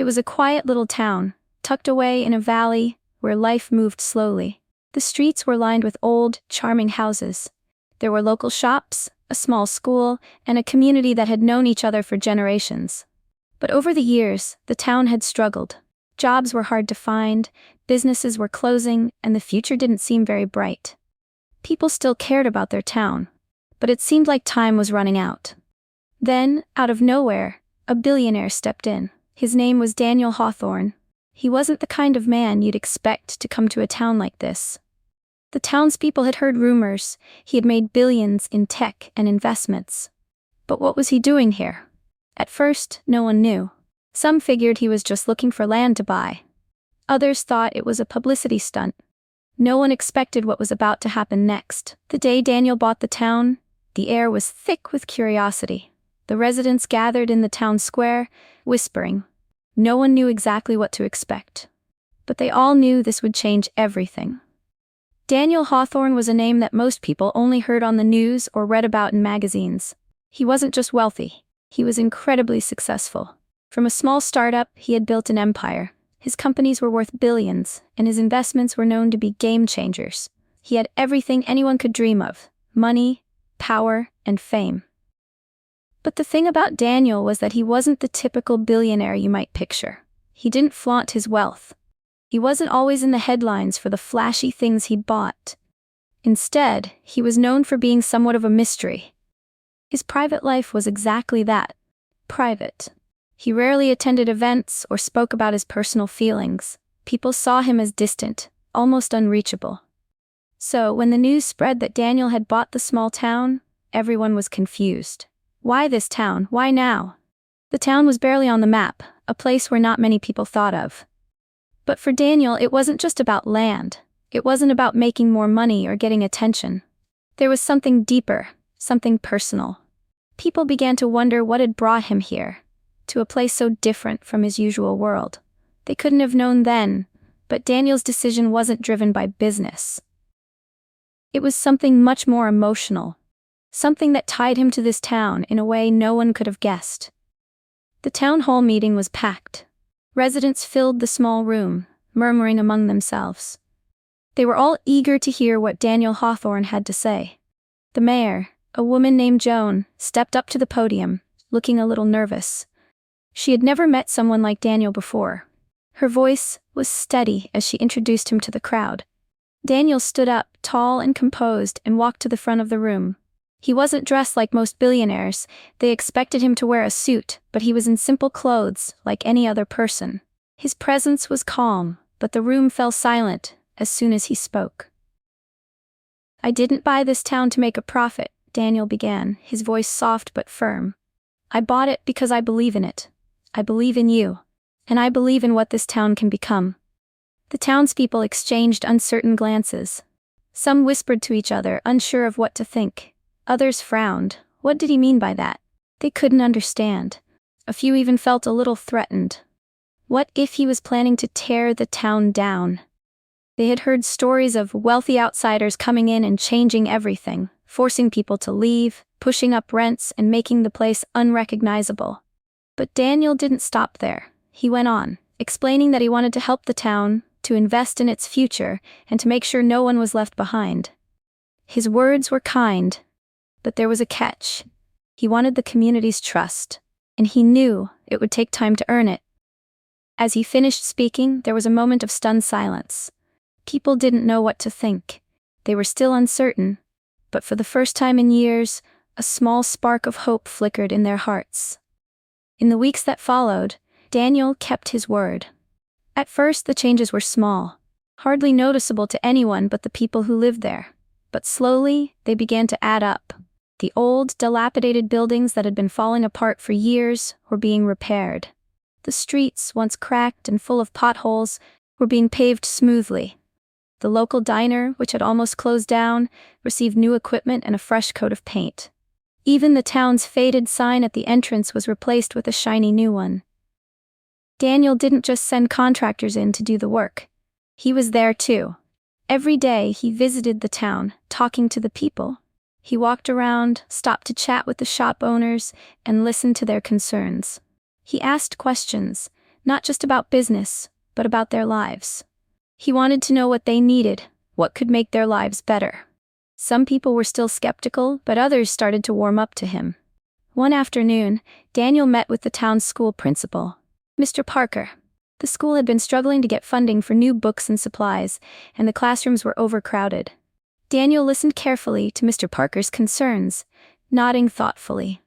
It was a quiet little town, tucked away in a valley where life moved slowly. The streets were lined with old, charming houses. There were local shops, a small school, and a community that had known each other for generations. But over the years, the town had struggled. Jobs were hard to find, businesses were closing, and the future didn't seem very bright. People still cared about their town, but it seemed like time was running out. Then, out of nowhere, a billionaire stepped in. His name was Daniel Hawthorne. He wasn't the kind of man you'd expect to come to a town like this. The townspeople had heard rumors. He had made billions in tech and investments. But what was he doing here? At first, no one knew. Some figured he was just looking for land to buy. Others thought it was a publicity stunt. No one expected what was about to happen next. The day Daniel bought the town, the air was thick with curiosity. The residents gathered in the town square, whispering. No one knew exactly what to expect. But they all knew this would change everything. Daniel Hawthorne was a name that most people only heard on the news or read about in magazines. He wasn't just wealthy. He was incredibly successful. From a small startup, he had built an empire. His companies were worth billions, and his investments were known to be game changers. He had everything anyone could dream of: money, power, and fame. But the thing about Daniel was that he wasn't the typical billionaire you might picture. He didn't flaunt his wealth. He wasn't always in the headlines for the flashy things he'd bought. Instead, he was known for being somewhat of a mystery. His private life was exactly that: private. He rarely attended events or spoke about his personal feelings. People saw him as distant, almost unreachable. So, when the news spread that Daniel had bought the small town, everyone was confused. Why this town? Why now? The town was barely on the map, a place where not many people thought of. But for Daniel, it wasn't just about land. It wasn't about making more money or getting attention. There was something deeper, something personal. People began to wonder what had brought him here, to a place so different from his usual world. They couldn't have known then, but Daniel's decision wasn't driven by business. It was something much more emotional, something that tied him to this town in a way no one could have guessed. The town hall meeting was packed. Residents filled the small room, murmuring among themselves. They were all eager to hear what Daniel Hawthorne had to say. The mayor, a woman named Joan, stepped up to the podium, looking a little nervous. She had never met someone like Daniel before. Her voice was steady as she introduced him to the crowd. Daniel stood up, tall and composed, and walked to the front of the room. He wasn't dressed like most billionaires. They expected him to wear a suit, but he was in simple clothes, like any other person. His presence was calm, but the room fell silent as soon as he spoke. "I didn't buy this town to make a profit," Daniel began, his voice soft but firm. "I bought it because I believe in it. I believe in you. And I believe in what this town can become." The townspeople exchanged uncertain glances. Some whispered to each other, unsure of what to think. Others frowned. What did he mean by that? They couldn't understand. A few even felt a little threatened. What if he was planning to tear the town down? They had heard stories of wealthy outsiders coming in and changing everything, forcing people to leave, pushing up rents, and making the place unrecognizable. But Daniel didn't stop there. He went on, explaining that he wanted to help the town, to invest in its future, and to make sure no one was left behind. His words were kind, but there was a catch. He wanted the community's trust, and he knew it would take time to earn it. As he finished speaking, there was a moment of stunned silence. People didn't know what to think. They were still uncertain, but for the first time in years, a small spark of hope flickered in their hearts. In the weeks that followed, Daniel kept his word. At first, the changes were small, hardly noticeable to anyone but the people who lived there. But slowly, they began to add up. The old, dilapidated buildings that had been falling apart for years were being repaired. The streets, once cracked and full of potholes, were being paved smoothly. The local diner, which had almost closed down, received new equipment and a fresh coat of paint. Even the town's faded sign at the entrance was replaced with a shiny new one. Daniel didn't just send contractors in to do the work. He was there too. Every day he visited the town, talking to the people. He walked around, stopped to chat with the shop owners, and listened to their concerns. He asked questions, not just about business, but about their lives. He wanted to know what they needed, what could make their lives better. Some people were still skeptical, but others started to warm up to him. One afternoon, Daniel met with the town's school principal, Mr. Parker. The school had been struggling to get funding for new books and supplies, and the classrooms were overcrowded. Daniel listened carefully to Mr. Parker's concerns, nodding thoughtfully.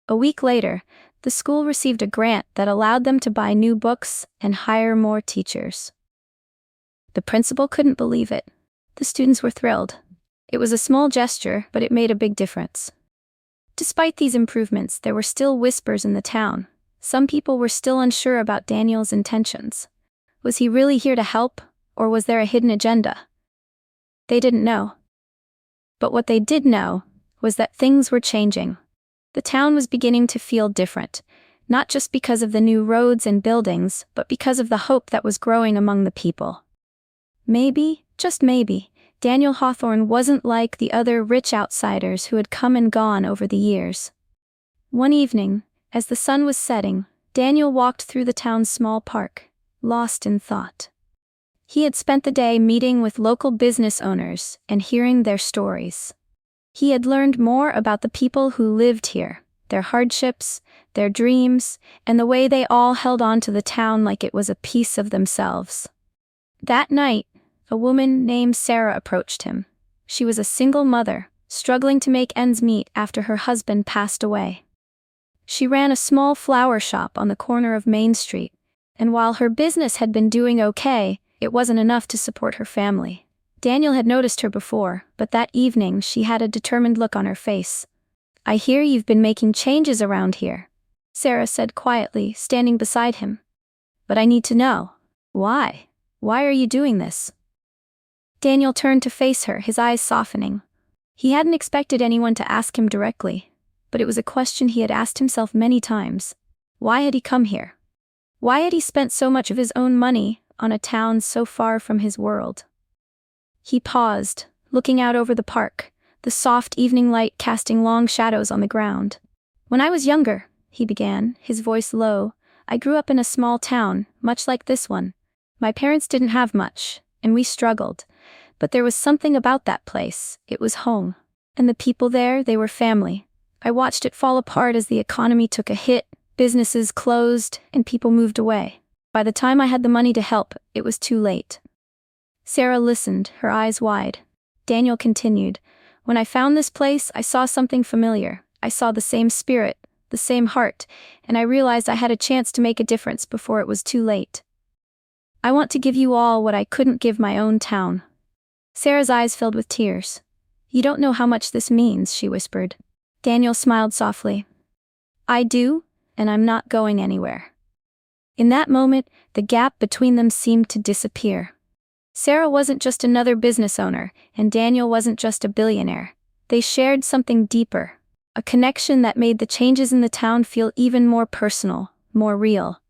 A week later, the school received a grant that allowed them to buy new books and hire more teachers. The principal couldn't believe it. The students were thrilled. It was a small gesture, but it made a big difference. Despite these improvements, there were still whispers in the town. Some people were still unsure about Daniel's intentions. Was he really here to help, or was there a hidden agenda? They didn't know. But what they did know was that things were changing. The town was beginning to feel different, not just because of the new roads and buildings, but because of the hope that was growing among the people. Maybe, just maybe, Daniel Hawthorne wasn't like the other rich outsiders who had come and gone over the years. One evening, as the sun was setting, Daniel walked through the town's small park, lost in thought. He had spent the day meeting with local business owners and hearing their stories. He had learned more about the people who lived here, their hardships, their dreams, and the way they all held on to the town like it was a piece of themselves. That night, a woman named Sarah approached him. She was a single mother, struggling to make ends meet after her husband passed away. She ran a small flower shop on the corner of Main Street, and while her business had been doing okay, it wasn't enough to support her family. Daniel had noticed her before, but that evening she had a determined look on her face. "I hear you've been making changes around here," Sarah said quietly, standing beside him. "But I need to know. Why? Why are you doing this?" Daniel turned to face her, his eyes softening. He hadn't expected anyone to ask him directly, but it was a question he had asked himself many times. Why had he come here? Why had he spent so much of his own money on a town so far from his world? He paused, looking out over the park, the soft evening light casting long shadows on the ground. "When I was younger," he began, his voice low, "I grew up in a small town, much like this one. My parents didn't have much, and we struggled. But there was something about that place. It was home. And the people there, they were family. I watched it fall apart as the economy took a hit, businesses closed, and people moved away. By the time I had the money to help, it was too late." Sarah listened, her eyes wide. Daniel continued, "When I found this place, I saw something familiar. I saw the same spirit, the same heart, and I realized I had a chance to make a difference before it was too late. I want to give you all what I couldn't give my own town." Sarah's eyes filled with tears. "You don't know how much this means," she whispered. Daniel smiled softly. "I do, and I'm not going anywhere." In that moment, the gap between them seemed to disappear. Sarah wasn't just another business owner, and Daniel wasn't just a billionaire. They shared something deeper, a connection that made the changes in the town feel even more personal, more real.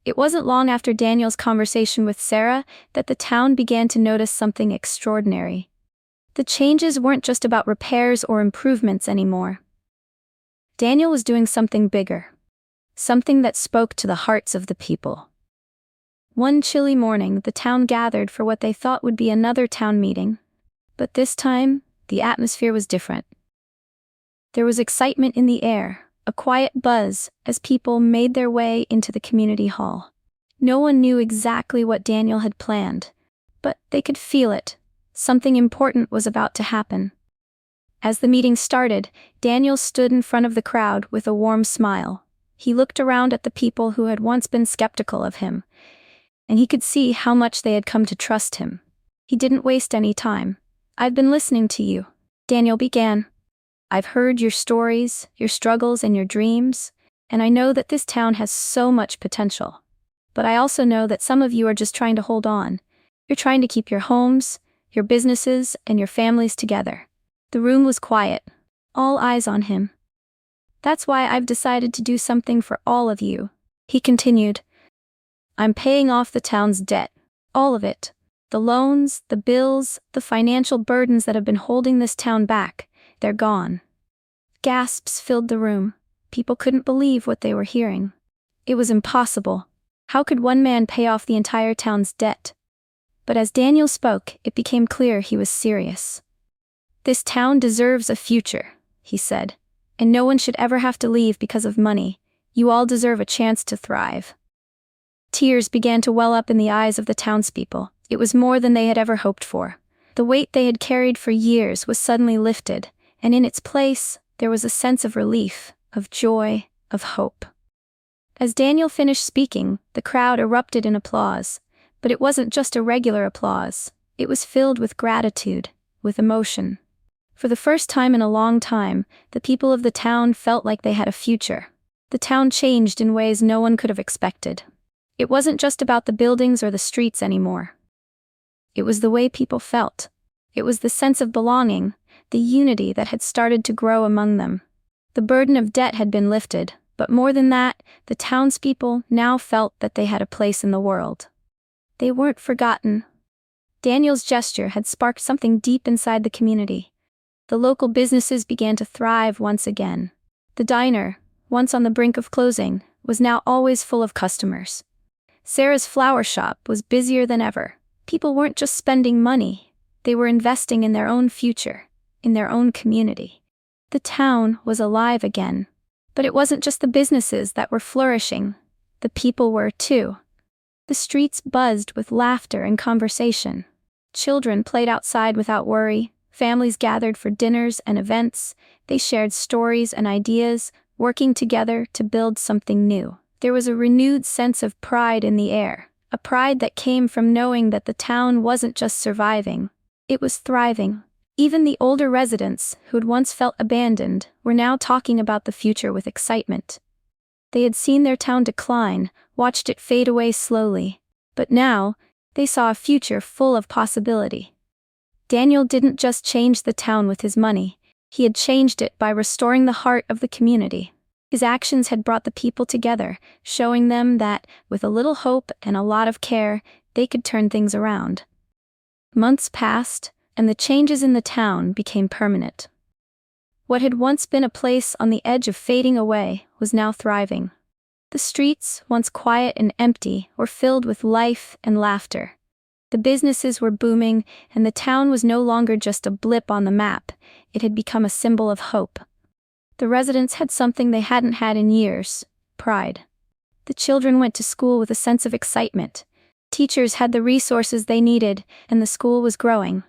It wasn't long after Daniel's conversation with Sarah that the town began to notice something extraordinary. The changes weren't just about repairs or improvements anymore. Daniel was doing something bigger, something that spoke to the hearts of the people. One chilly morning, the town gathered for what they thought would be another town meeting. But this time, the atmosphere was different. There was excitement in the air, a quiet buzz, as people made their way into the community hall. No one knew exactly what Daniel had planned, but they could feel it. Something important was about to happen. As the meeting started, Daniel stood in front of the crowd with a warm smile. He looked around at the people who had once been skeptical of him, and he could see how much they had come to trust him. He didn't waste any time. "I've been listening to you," Daniel began. "I've heard your stories, your struggles, and your dreams, and I know that this town has so much potential. But I also know that some of you are just trying to hold on. You're trying to keep your homes, your businesses, and your families together." The room was quiet, all eyes on him. "That's why I've decided to do something for all of you," he continued. "I'm paying off the town's debt, all of it. The loans, the bills, the financial burdens that have been holding this town back, they're gone." Gasps filled the room. People couldn't believe what they were hearing. It was impossible. How could one man pay off the entire town's debt? But as Daniel spoke, it became clear he was serious. "This town deserves a future," he said. "And no one should ever have to leave because of money. You all deserve a chance to thrive." Tears began to well up in the eyes of the townspeople. It was more than they had ever hoped for. The weight they had carried for years was suddenly lifted, and in its place, there was a sense of relief, of joy, of hope. As Daniel finished speaking, the crowd erupted in applause. But it wasn't just a regular applause. It was filled with gratitude, with emotion. For the first time in a long time, the people of the town felt like they had a future. The town changed in ways no one could have expected. It wasn't just about the buildings or the streets anymore. It was the way people felt. It was the sense of belonging, the unity that had started to grow among them. The burden of debt had been lifted, but more than that, the townspeople now felt that they had a place in the world. They weren't forgotten. Daniel's gesture had sparked something deep inside the community. The local businesses began to thrive once again. The diner, once on the brink of closing, was now always full of customers. Sarah's flower shop was busier than ever. People weren't just spending money, they were investing in their own future, in their own community. The town was alive again. But it wasn't just the businesses that were flourishing, the people were too. The streets buzzed with laughter and conversation. Children played outside without worry, families gathered for dinners and events, they shared stories and ideas, working together to build something new. There was a renewed sense of pride in the air, a pride that came from knowing that the town wasn't just surviving, it was thriving. Even the older residents, who'd once felt abandoned, were now talking about the future with excitement. They had seen their town decline, watched it fade away slowly, but now, they saw a future full of possibility. Daniel didn't just change the town with his money, he had changed it by restoring the heart of the community. His actions had brought the people together, showing them that, with a little hope and a lot of care, they could turn things around. Months passed, and the changes in the town became permanent. What had once been a place on the edge of fading away was now thriving. The streets, once quiet and empty, were filled with life and laughter. The businesses were booming, and the town was no longer just a blip on the map, it had become a symbol of hope. The residents had something they hadn't had in years: pride. The children went to school with a sense of excitement. Teachers had the resources they needed, and the school was growing.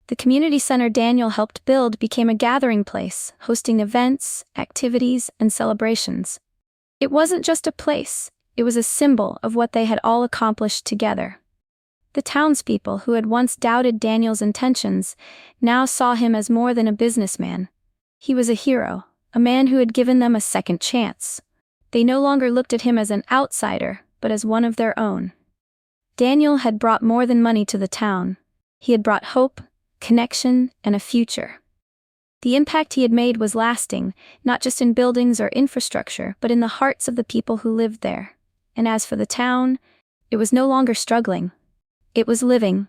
The community center Daniel helped build became a gathering place, hosting events, activities, and celebrations. It wasn't just a place, it was a symbol of what they had all accomplished together. The townspeople who had once doubted Daniel's intentions now saw him as more than a businessman. He was a hero, a man who had given them a second chance. They no longer looked at him as an outsider, but as one of their own. Daniel had brought more than money to the town. He had brought hope, connection, and a future. The impact he had made was lasting, not just in buildings or infrastructure, but in the hearts of the people who lived there. And as for the town, it was no longer struggling. It was living.